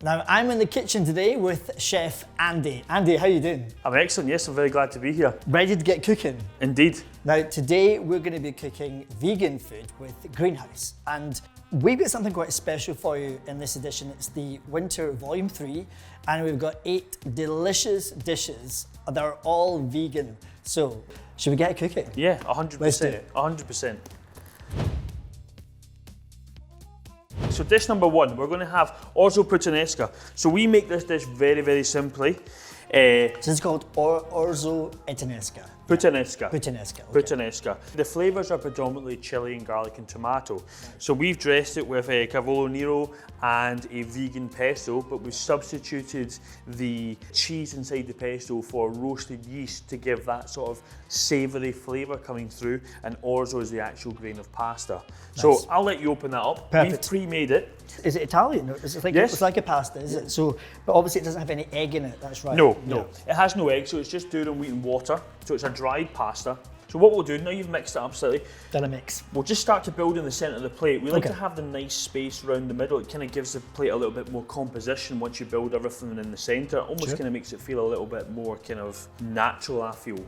Now, I'm in the kitchen today with Chef Andy. Andy, how you doing? I'm excellent, yes, I'm very glad to be here. Ready to get cooking? Indeed. Now, today we're going to be cooking vegan food with Greenhouse. And we've got something quite special for you in this edition. It's the Winter Volume 3, and we've got 8 delicious dishes that are all vegan. So, should we get cooking? Yeah, 100%. Let's do it. 100%. So dish number 1, we're going to have Orzo Eternesca. So we make this dish very, very simply. So it's called Orzo Eternesca. Puttanesca. Puttanesca. Okay. Puttanesca. The flavours are predominantly chili and garlic and tomato. So we've dressed it with a cavolo nero and a vegan pesto, but we've substituted the cheese inside the pesto for roasted yeast to give that sort of savoury flavour coming through, and orzo is the actual grain of pasta. Nice. So I'll let you open that up. Perfect. We've pre-made it. Is it Italian? Is it like, yes. It's like a pasta, is it? So, but obviously it doesn't have any egg in it, that's right. No. It has no egg, so it's just durum, wheat and water. So it's a dried pasta. So what we'll do, now you've mixed it up slightly, then a mix. We'll just start to build in the centre of the plate. We like to have the nice space around the middle. It kind of gives the plate a little bit more composition once you build everything in the centre. Almost kind of makes it feel a little bit more kind of natural, I feel.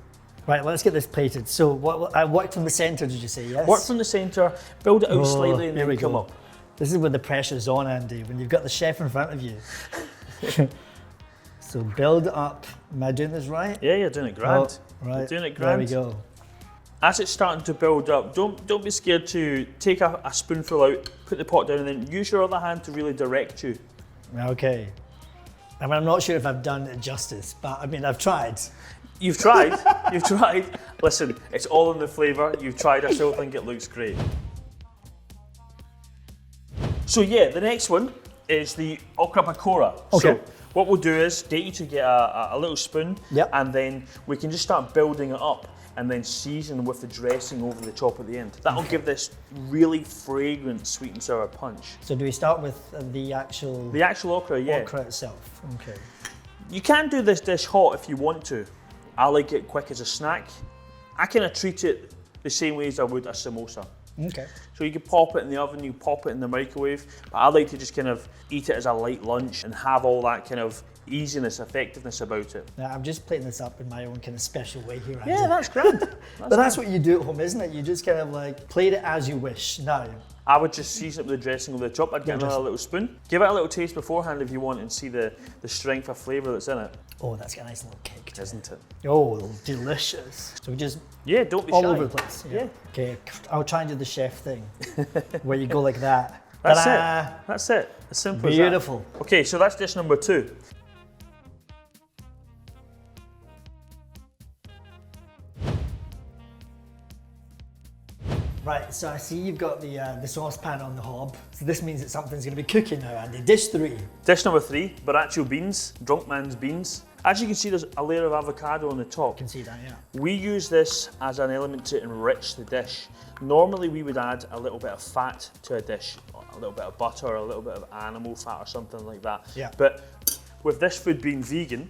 Right, let's get this plated. So what work from the centre, did you say, yes? Work from the centre, build it out slightly and then come up. This is where the pressure's on, Andy, when you've got the chef in front of you. So build up. Am I doing this right? Yeah, you're doing it grand. Oh, right. You're doing it grand. There we go. As it's starting to build up, don't be scared to take a spoonful out, put the pot down, and then use your other hand to really direct you. Okay. I mean, I'm not sure if I've done it justice, but I mean, I've tried. You've tried. You've tried. Listen, it's all in the flavour. You've tried. I still think it looks great. So yeah, the next one is the Orzo Pakora. Okay. So what we'll do is get you to get a little spoon, and then we can just start building it up and then season with the dressing over the top at the end. That'll give this really fragrant sweet and sour punch. So do we start with the actual... The actual okra, yeah. Okra itself, okay. You can do this dish hot if you want to. I like it quick as a snack. I kind of treat it the same way as I would a samosa. Okay. So you can pop it in the oven, you pop it in the microwave, but I like to just kind of eat it as a light lunch and have all that kind of easiness, effectiveness about it. Now, I'm just plating this up in my own kind of special way here, Andy. Yeah, that's grand. But that's what you do at home, isn't it? You just kind of like plate it as you wish. Now, I would just season it with the dressing over the top. I'd get another little spoon. Give it a little taste beforehand if you want and see the strength of flavour that's in it. Oh, that's got a nice little kick to Isn't it? Oh, delicious. So we just... Yeah, don't be all shy. over the place. Yeah. Okay, I'll try and do the chef thing, where you go like that. That's Ta-da! it. That's it. As simple as that. Beautiful. Okay, so that's dish number 2. Right, so I see you've got the saucepan on the hob. So this means that something's going to be cooking now, Andy. Dish 3. Dish number 3, Baracho beans, drunk man's beans. As you can see, there's a layer of avocado on the top. You can see that, yeah. We use this as an element to enrich the dish. Normally we would add a little bit of fat to a dish, a little bit of butter, or a little bit of animal fat or something like that. Yeah. But with this food being vegan,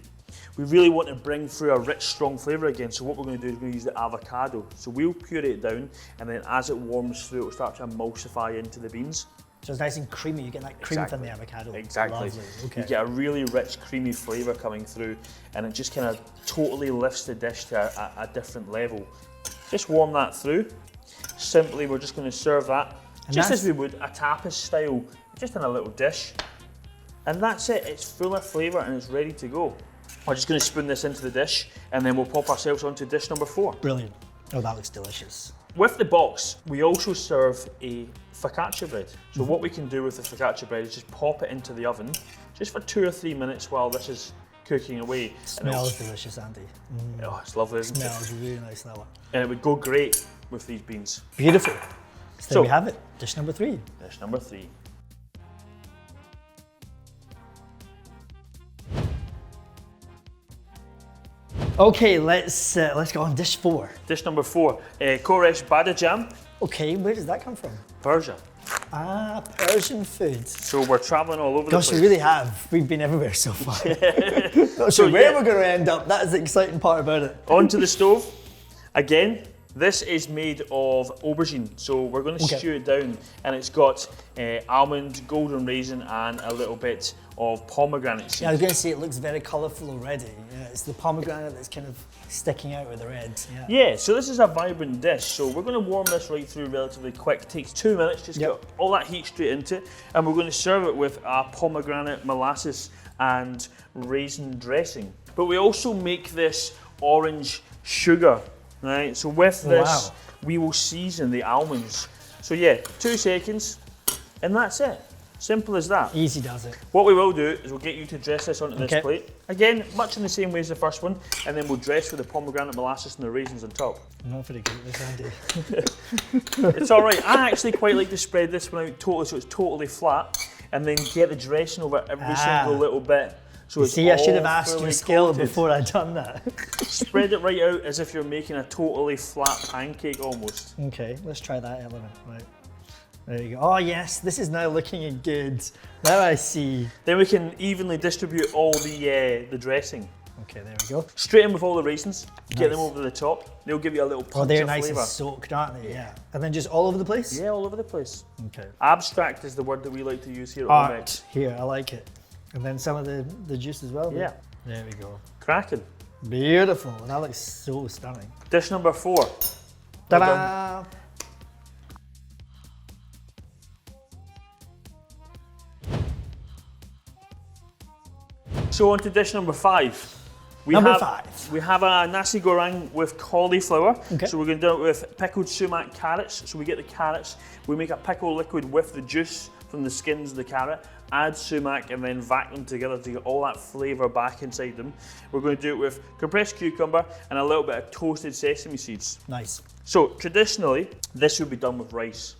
we really want to bring through a rich, strong flavour again. So what we're going to do is we're going to use the avocado. So we'll puree it down, and then as it warms through, it will start to emulsify into the beans. So it's nice and creamy. You get that cream from the avocado. Exactly. Lovely. Okay. You get a really rich, creamy flavour coming through, and it just kind of totally lifts the dish to a different level. Just warm that through. Simply, we're just going to serve that just as we would a tapas style, just in a little dish. And that's it. It's full of flavour and it's ready to go. We're just going to spoon this into the dish, and then we'll pop ourselves onto dish number 4. Brilliant. Oh, that looks delicious. With the box, we also serve a focaccia bread. So what we can do with the focaccia bread is just pop it into the oven just for 2 or 3 minutes while this is cooking away. Smells delicious, Andy. Oh, it's lovely, isn't it? Smells really nice, that one. And it would go great with these beans. Beautiful. So there we have it. Dish number 3. Dish number 3. Okay, let's go on dish 4. Dish number 4, Rasbada Jam. Okay, where does that come from? Persia. Ah, Persian food. So we're travelling all over the place. Gosh, we really have. We've been everywhere so far. Not sure where we're going to end up. That is the exciting part about it. Onto the stove. Again, This is made of aubergine, so we're going to stew it down, and it's got almond, golden raisin, and a little bit of pomegranate seed. Yeah, I was going to say it looks very colourful already. Yeah, it's the pomegranate that's kind of sticking out with the red. Yeah, so this is a vibrant dish. So we're going to warm this right through relatively quick. It takes 2 minutes, just get all that heat straight into it, and we're going to serve it with a pomegranate molasses and raisin dressing. But we also make this orange sugar, right? So with this, we will season the almonds. So yeah, 2 seconds, and that's it. Simple as that. Easy does it. What we will do is we'll get you to dress this onto this plate. Again, much in the same way as the first one, and then we'll dress with the pomegranate molasses and the raisins on top. I'm not very good at this, Andy. It's all right. I actually quite like to spread this one out totally, so it's totally flat, and then get the dressing over every single little bit. So it's See, I should have all asked your fully skill coated. before I'd done that. Spread it right out as if you're making a totally flat pancake almost. Okay, let's try that element. Right. There you go. Oh yes, this is now looking good. Now I see. Then we can evenly distribute all the dressing. Okay, there we go. Straight in with all the raisins. Get them over the top. They'll give you a little punch Oh, they're of nice flavour. and soaked, aren't they? Yeah. And then just all over the place? Yeah, all over the place. Okay. Abstract is the word that we like to use here at Art. Omex. Here, I like it. And then some of the juice as well. Yeah. There we go. Cracking. Beautiful. That looks so stunning. Dish number 4. Ta-da! So on to dish number 5. We have a Nasi Goreng with cauliflower. Okay. So we're going to do it with pickled sumac carrots. So we get the carrots, we make a pickle liquid with the juice from the skins of the carrot, add sumac, and then vacuum together to get all that flavour back inside them. We're going to do it with compressed cucumber and a little bit of toasted sesame seeds. Nice. So traditionally, this would be done with rice,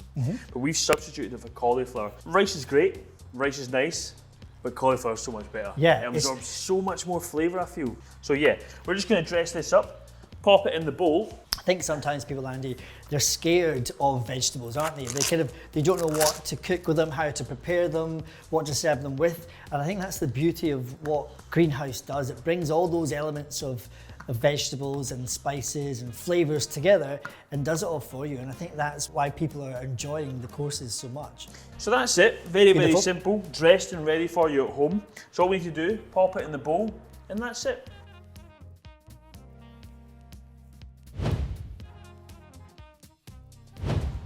but we've substituted it for cauliflower. Rice is great, rice is nice, but cauliflower is so much better. Yeah, it absorbs so much more flavour, I feel. So yeah, we're just going to dress this up, pop it in the bowl. I think sometimes people, Andy, they're scared of vegetables, aren't they? They don't know what to cook with them, how to prepare them, what to serve them with. And I think that's the beauty of what Greenhouse does. It brings all those elements of vegetables and spices and flavours together and does it all for you. And I think that's why people are enjoying the courses so much. So that's it. Very, very simple. Dressed and ready for you at home. So all we need to do, pop it in the bowl, and that's it.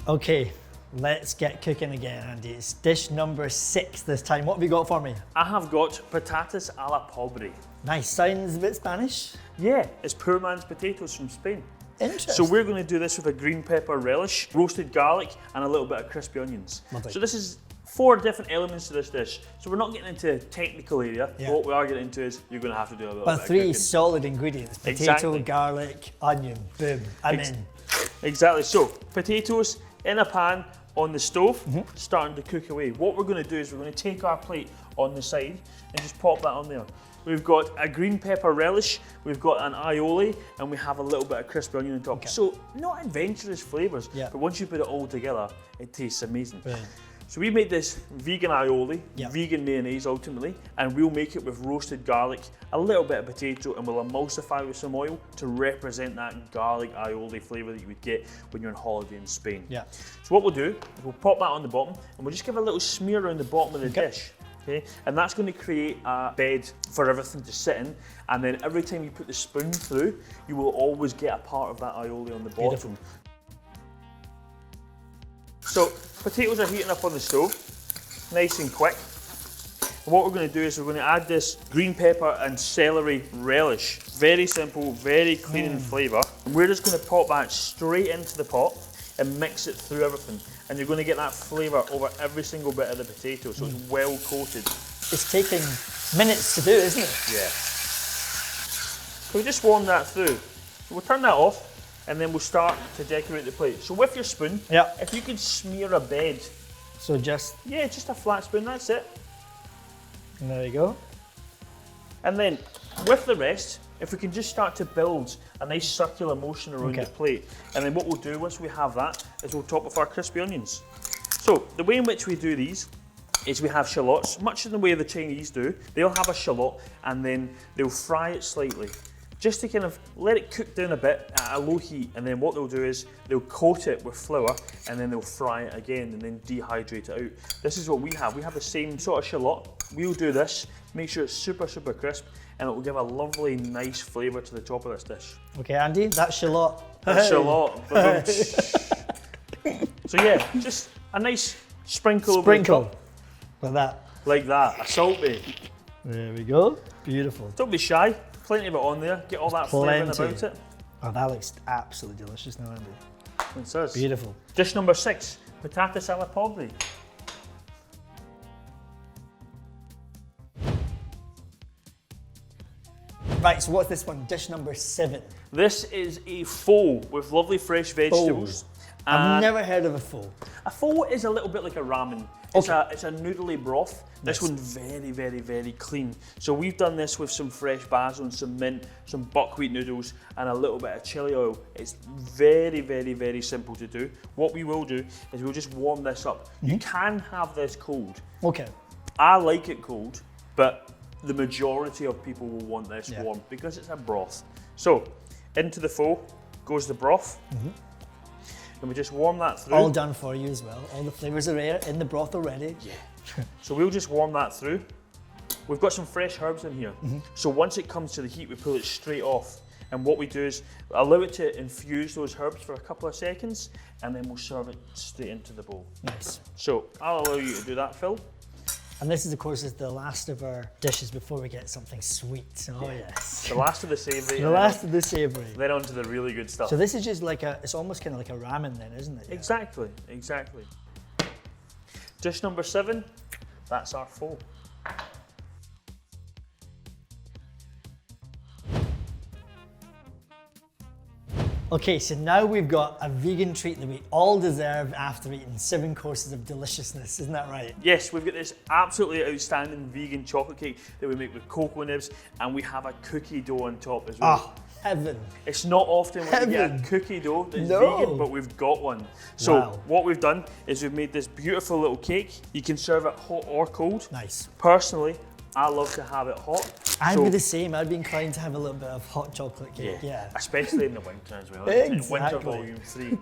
Okay, let's get cooking again, Andy. It's dish number 6 this time. What have you got for me? I have got patatas a la Palbri. Nice. Sounds a bit Spanish. Yeah, it's poor man's potatoes from Spain. Interesting. So we're going to do this with a green pepper relish, roasted garlic, and a little bit of crispy onions. Lovely. So this is 4 different elements to this dish. So we're not getting into a technical area. Yeah. What we are getting into is you're going to have to do a little But bit of 3 cooking. solid ingredients. Potato, Exactly. garlic, onion. Boom. I'm in. Exactly. So potatoes in a pan on the stove, starting to cook away. What we're going to do is we're going to take our plate on the side and just pop that on there. We've got a green pepper relish, we've got an aioli, and we have a little bit of crispy onion on top. Okay. So not adventurous flavours, Yeah. but once you put it all together, it tastes amazing. Brilliant. So we made this vegan aioli, Yep. vegan mayonnaise ultimately, and we'll make it with roasted garlic, a little bit of potato, and we'll emulsify with some oil to represent that garlic aioli flavour that you would get when you're on holiday in Spain. Yeah. So what we'll do is we'll pop that on the bottom, and we'll just give a little smear around the bottom of the dish. Okay? And that's going to create a bed for everything to sit in, and then every time you put the spoon through, you will always get a part of that aioli on the bottom. Beautiful. So potatoes are heating up on the stove, nice and quick. And what we're going to do is we're going to add this green pepper and celery relish. Very simple, very clean in flavour. And we're just going to pop that straight into the pot and mix it through everything. And you're going to get that flavour over every single bit of the potato, so it's well coated. It's taking minutes to do, isn't it? Yeah. So we just warm that through. So we'll turn that off, and then we'll start to decorate the plate. So with your spoon, Yeah. if you could smear a bed, So just, just a flat spoon, that's it. and there you go. And then with the rest, if we can just start to build a nice circular motion around the plate. And then what we'll do once we have that is we'll top with our crispy onions. So the way in which we do these is we have shallots, much in the way the Chinese do. They'll have a shallot and then they'll fry it slightly. just to kind of let it cook down a bit at a low heat, and then what they'll do is they'll coat it with flour and then they'll fry it again and then dehydrate it out. This is what we have. We have the same sort of shallot. We'll do this, make sure it's super, super crisp, and it will give a lovely, nice flavour to the top of this dish. Okay, Andy, that's shallot. That's shallot. So yeah, just a nice sprinkle over the top. Like that. Like that, a salt bay. There we go. Beautiful. Don't be shy. Plenty of it on there. Get all that flavour in about it. Oh, that looks absolutely delicious now, Andy. It does. Beautiful. Dish number 6, patatas alla Palbri. Right, so what's this one? Dish number 7. This is a pho with lovely fresh vegetables. I've never heard of a pho. A pho is a little bit like a ramen. It's a noodly broth. This one's very, very, very clean. So we've done this with some fresh basil and some mint, some buckwheat noodles, and a little bit of chili oil. It's very, very, very simple to do. What we will do is we'll just warm this up. You can have this cold. Okay. I like it cold, but the majority of people will want this warm because it's a broth. So into the pho goes the broth. And we just warm that through. All done for you as well. All the flavours are in the broth already. Yeah. So we'll just warm that through. We've got some fresh herbs in here. So once it comes to the heat, we pull it straight off. And what we do is allow it to infuse those herbs for a couple of seconds, and then we'll serve it straight into the bowl. Nice. So I'll allow you to do that, Phil. And this is, of course, the last of our dishes before we get something sweet. Oh, yes. The last of the savoury. The last of the savoury. Then on to the really good stuff. So this is just like it's almost kind of like a ramen then, isn't it? Yeah. Exactly, exactly. Dish number 7, that's our pho. Okay, so now we've got a vegan treat that we all deserve after eating 7 courses of deliciousness, isn't that right? Yes, we've got this absolutely outstanding vegan chocolate cake that we make with cocoa nibs, and we have a cookie dough on top as well. Oh, heaven. It's not often when we get a cookie dough that's vegan, but we've got one. So what we've done is we've made this beautiful little cake. You can serve it hot or cold. Nice. Personally, I love to have it hot. I'd be the same. I'd be inclined to have a little bit of hot chocolate cake. Yeah. Especially in the winter as well. Exactly. Winter volume 3.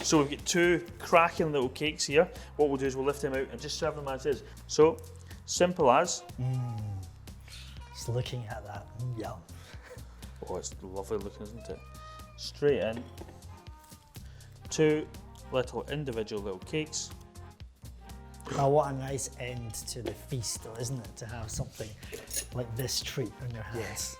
So we've got 2 cracking little cakes here. What we'll do is we'll lift them out and just serve them as is. So simple as. Just looking at that. Yum. Oh, it's lovely looking, isn't it? Straight in. 2 little individual little cakes. Oh, what a nice end to the feast, though, isn't it? To have something like this treat on your hands. Yes.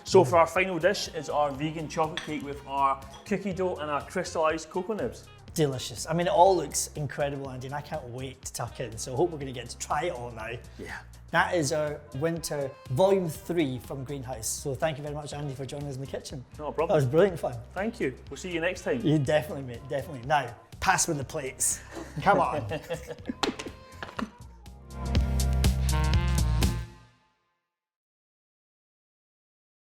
So for our final dish is our vegan chocolate cake with our cookie dough and our crystallised cocoa nibs. Delicious. I mean, it all looks incredible, Andy, and I can't wait to tuck in. So I hope we're going to get to try it all now. Yeah. That is our Winter Volume 3 from Greenhouse. So thank you very much, Andy, for joining us in the kitchen. No problem. That was brilliant fun. Thank you. We'll see you next time. You definitely, mate, definitely. Now, pass me the plates. Come on.